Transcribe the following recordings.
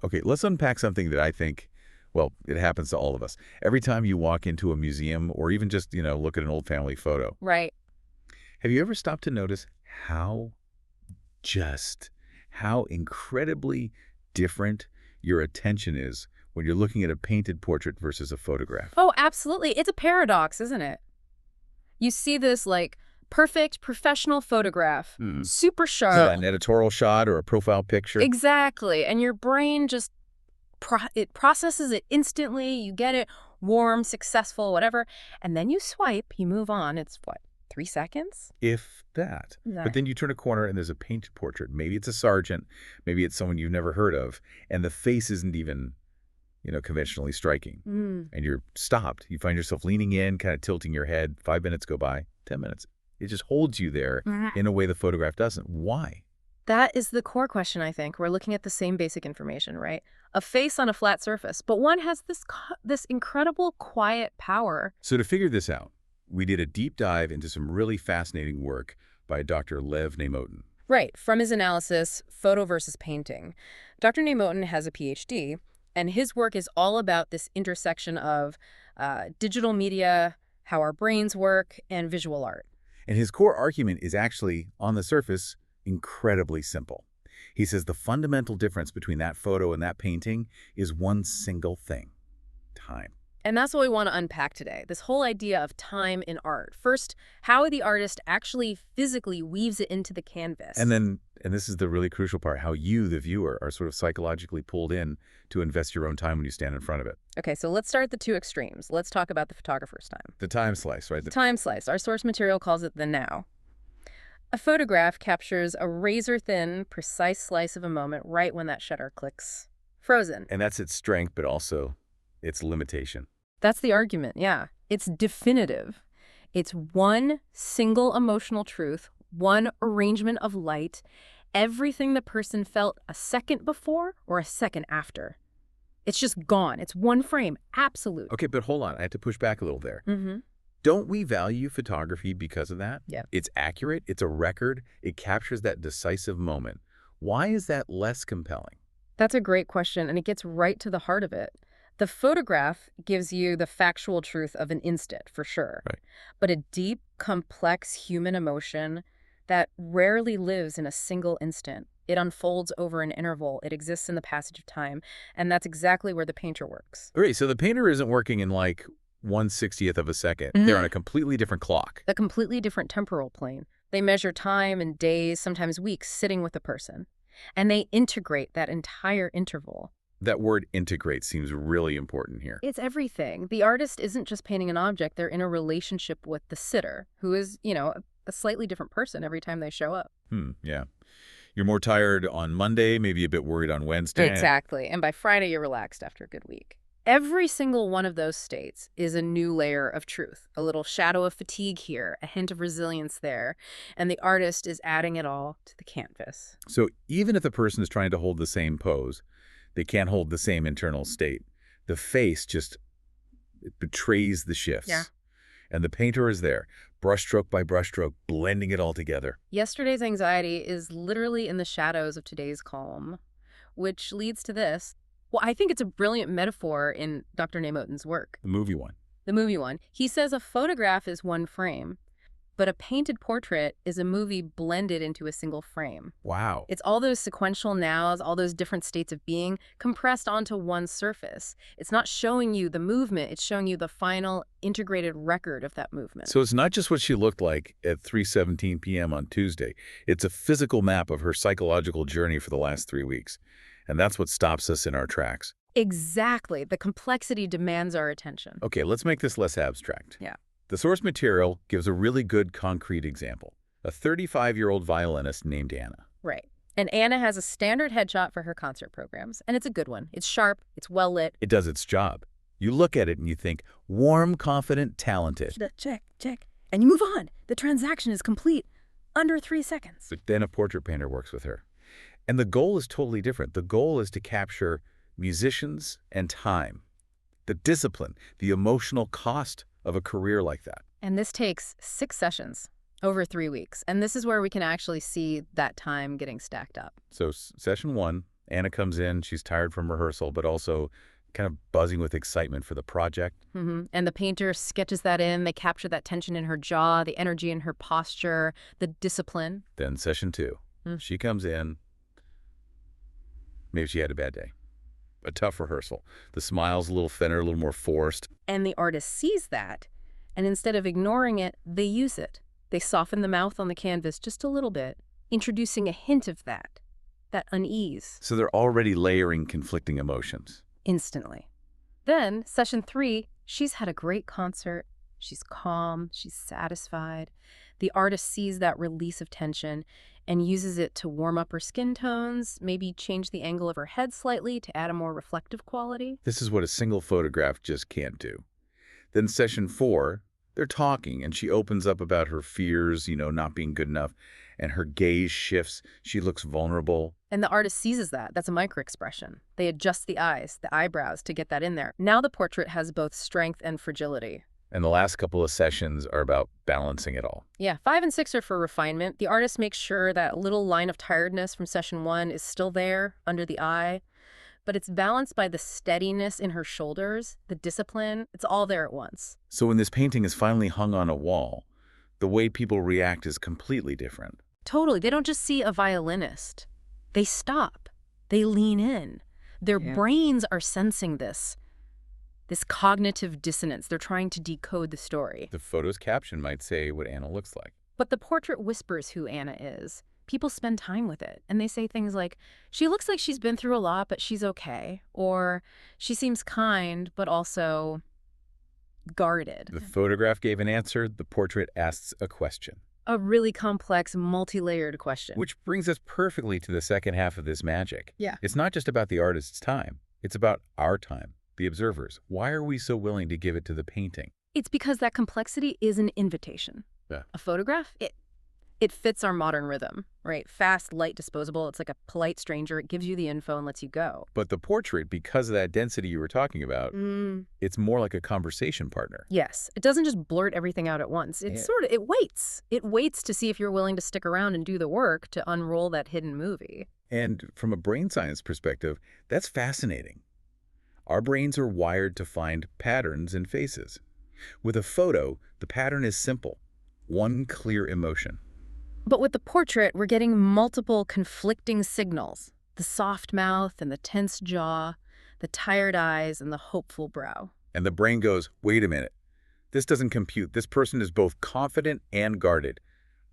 Okay, let's unpack something that I think, well, it happens to all of us. Every time you walk into a museum or even just, look at an old family photo, Right. have you ever stopped to notice how just, how incredibly different your attention is when you're looking at a painted portrait versus a photograph? Oh, absolutely. It's a paradox, isn't it? You see this, like, perfect professional photograph, Hmm. super Yeah, sharp. an editorial shot or a profile picture. Exactly. And your brain just it processes it instantly. You get it warm, successful, whatever. And then you swipe, you move on. It's what, 3 seconds? If that. But That. then you turn a corner and there's a painted portrait. Maybe it's a sergeant, maybe it's someone you've never heard of, and the face isn't even, conventionally striking. Mm. And you're stopped. You find yourself leaning in, kind of tilting your head. 5 minutes go by, 10 minutes. It just holds you there in a way the photograph doesn't. Why? That is the core question, I think. We're looking at the same basic information, right? A face on a flat surface, but one has this incredible quiet power. So to figure this out, we did a deep dive into some really fascinating work by Dr. Lev Neymotin. Right, from his analysis, photo versus painting. Dr. Neymotin has a PhD, and his work is all about this intersection of digital media, how our brains work, and visual art. And his core argument is actually, on the surface, incredibly simple. He says the fundamental difference between that photo and that painting is one single thing: time. And that's what we want to unpack today, this whole idea of time in art. First, how the artist actually physically weaves it into the canvas. And then, and this is the really crucial part, how you, the viewer, are sort of psychologically pulled in to invest your own time when you stand in front of it. Okay, so let's start at the two extremes. Let's talk about the photographer's time. The time slice, right? The time slice. Our source material calls it the now. A photograph captures a razor-thin, precise slice of a moment right when that shutter clicks. Frozen. And that's its strength, but also its limitation. That's the argument, yeah. It's definitive. It's one single emotional truth, one arrangement of light, everything the person felt a second before or a second after. It's just gone. It's one frame. Absolute. Okay, but hold on. I have to push back a little there. Mm-hmm. Don't we value photography because of that? Yeah. It's accurate. It's a record. It captures that decisive moment. Why is that less compelling? That's a great question, and it gets right to the heart of it. The photograph gives you the factual truth of an instant, for sure. Right. But a deep, complex human emotion that rarely lives in a single instant. It unfolds over an interval. It exists in the passage of time. And that's exactly where the painter works. All right, so the painter isn't working in like 1/60th of a second. They're on a completely different clock. A completely different temporal plane. They measure time in days, sometimes weeks, sitting with a person. And they integrate that entire interval. That word integrate seems really important here. It's everything. The artist isn't just painting an object. They're in a relationship with the sitter, who is, a slightly different person every time they show up. Yeah. You're more tired on Monday, maybe a bit worried on Wednesday. Exactly. And by Friday, you're relaxed after a good week. Every single one of those states is a new layer of truth, a little shadow of fatigue here, a hint of resilience there, and the artist is adding it all to the canvas. So even if the person is trying to hold the same pose, they can't hold the same internal state. The face just it betrays the shifts. Yeah. And the painter is there, brushstroke by brushstroke, blending it all together. Yesterday's anxiety is literally in the shadows of today's calm, which leads to this. Well, I think it's a brilliant metaphor in Dr. Neymotin's work. The movie one. The movie one. He says a photograph is one frame, but a painted portrait is a movie blended into a single frame. Wow. It's all those sequential nows, all those different states of being compressed onto one surface. It's not showing you the movement, it's showing you the final integrated record of that movement. So it's not just what she looked like at 3:17 p.m. on Tuesday. It's a physical map of her psychological journey for the last 3 weeks. And that's what stops us in our tracks. Exactly. The complexity demands our attention. Okay, let's make this less abstract. Yeah. The source material gives a really good concrete example. A 35-year-old violinist named Anna. Right. And Anna has a standard headshot for her concert programs, and it's a good one. It's sharp, it's well lit. It does its job. You look at it and you think, warm, confident, talented. Check, check. And you move on. The transaction is complete. Under 3 seconds. But then a portrait painter works with her. And the goal is totally different. The goal is to capture musicians and time, the discipline, the emotional cost of a career like that. And this takes 6 sessions over 3 weeks. And this is where we can actually see that time getting stacked up. So session 1, Anna comes in. She's tired from rehearsal, but also kind of buzzing with excitement for the project. And the painter sketches that in. They capture that tension in her jaw, the energy in her posture, the discipline. Then session 2. She comes in. Maybe she had a bad day. A tough rehearsal. The smile's a little thinner, a little more forced. And the artist sees that, and instead of ignoring it, they use it. They soften the mouth on the canvas just a little bit, introducing a hint of that unease. So they're already layering conflicting emotions. Instantly. Then, session 3, she's had a great concert. She's calm, she's satisfied. The artist sees that release of tension and uses it to warm up her skin tones, maybe change the angle of her head slightly to add a more reflective quality. This is what a single photograph just can't do. Then session 4, they're talking, and she opens up about her fears, not being good enough, and her gaze shifts. She looks vulnerable. And the artist seizes that. That's a microexpression. They adjust the eyes, the eyebrows to get that in there. Now the portrait has both strength and fragility. And the last couple of sessions are about balancing it all. Yeah, 5 and 6 are for refinement. The artist makes sure that little line of tiredness from session 1 is still there under the eye, but it's balanced by the steadiness in her shoulders, the discipline. It's all there at once. So when this painting is finally hung on a wall, the way people react is completely different. Totally. They don't just see a violinist. They stop. They lean in. Their brains are sensing this cognitive dissonance. They're trying to decode the story. The photo's caption might say what Anna looks like. But the portrait whispers who Anna is. People spend time with it, and they say things like, she looks like she's been through a lot, but she's okay. Or, she seems kind, but also guarded. The photograph gave an answer. The portrait asks a question. A really complex, multi-layered question. Which brings us perfectly to the second half of this magic. Yeah. It's not just about the artist's time. It's about our time. The observers. Why are we so willing to give it to the painting? It's because that complexity is an invitation. Yeah. A photograph, it fits our modern rhythm, right? Fast, light, disposable. It's like a polite stranger. It gives you the info and lets you go. But the portrait, because of that density you were talking about, it's more like a conversation partner. Yes. It doesn't just blurt everything out at once. It waits. It waits to see if you're willing to stick around and do the work to unroll that hidden movie. And from a brain science perspective, that's fascinating. Our brains are wired to find patterns in faces. With a photo, the pattern is simple. One clear emotion. But with the portrait, we're getting multiple conflicting signals. The soft mouth and the tense jaw, the tired eyes and the hopeful brow. And the brain goes, wait a minute. This doesn't compute. This person is both confident and guarded.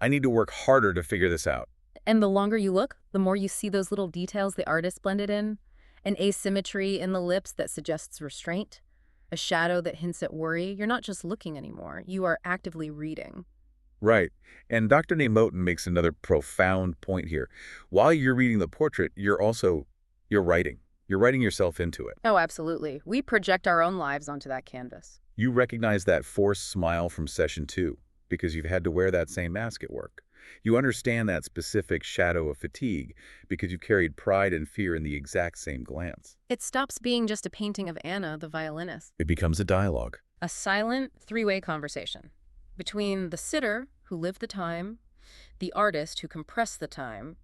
I need to work harder to figure this out. And the longer you look, the more you see those little details the artist blended in. An asymmetry in the lips that suggests restraint. A shadow that hints at worry. You're not just looking anymore. You are actively reading. Right. And Dr. Neymotin makes another profound point here. While you're reading the portrait, you're writing. You're writing yourself into it. Oh, absolutely. We project our own lives onto that canvas. You recognize that forced smile from session 2 because you've had to wear that same mask at work. You understand that specific shadow of fatigue because you carried pride and fear in the exact same glance. It stops being just a painting of Anna, the violinist. It becomes a dialogue. A silent, three-way conversation between the sitter, who lived the time, the artist, who compressed the time,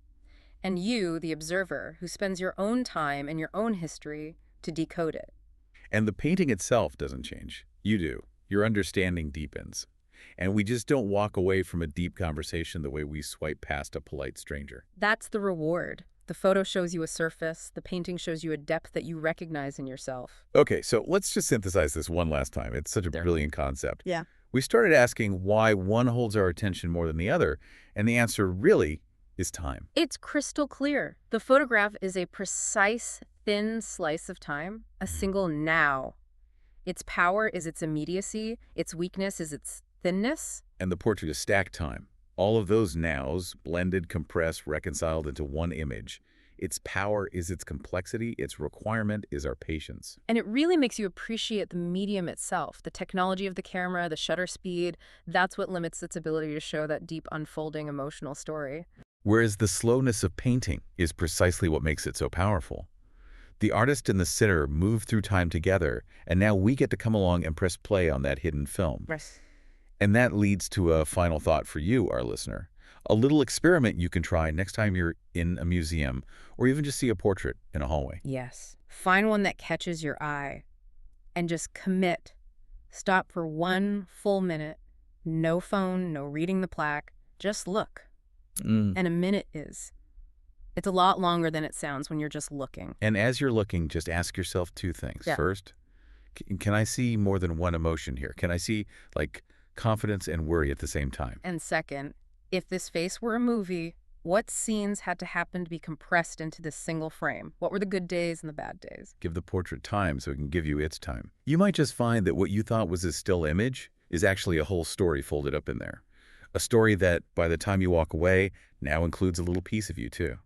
and you, the observer, who spends your own time and your own history to decode it. And the painting itself doesn't change. You do. Your understanding deepens. And we just don't walk away from a deep conversation the way we swipe past a polite stranger. That's the reward. The photo shows you a surface. The painting shows you a depth that you recognize in yourself. Okay, so let's just synthesize this one last time. It's such a brilliant concept. Yeah. We started asking why one holds our attention more than the other, and the answer really is time. It's crystal clear. The photograph is a precise, thin slice of time, a single now. Its power is its immediacy. Its weakness is its thinness. And the portrait is stacked time. All of those nows, blended, compressed, reconciled into one image. Its power is its complexity. Its requirement is our patience. And it really makes you appreciate the medium itself, the technology of the camera, the shutter speed. That's what limits its ability to show that deep, unfolding emotional story. Whereas the slowness of painting is precisely what makes it so powerful. The artist and the sitter move through time together, and now we get to come along and press play on that hidden film. Yes. And that leads to a final thought for you, our listener. A little experiment you can try next time you're in a museum or even just see a portrait in a hallway. Yes. Find one that catches your eye and just commit. Stop for 1 full minute. No phone, no reading the plaque. Just look. Mm. And a minute is. It's a lot longer than it sounds when you're just looking. And as you're looking, just ask yourself two things. Yeah. First, can I see more than one emotion here? Can I see, like, confidence and worry at the same time? And second, if this face were a movie, what scenes had to happen to be compressed into this single frame? What were the good days and the bad days? Give the portrait time so it can give you its time. You might just find that what you thought was a still image is actually a whole story folded up in there. A story that, by the time you walk away, now includes a little piece of you, too.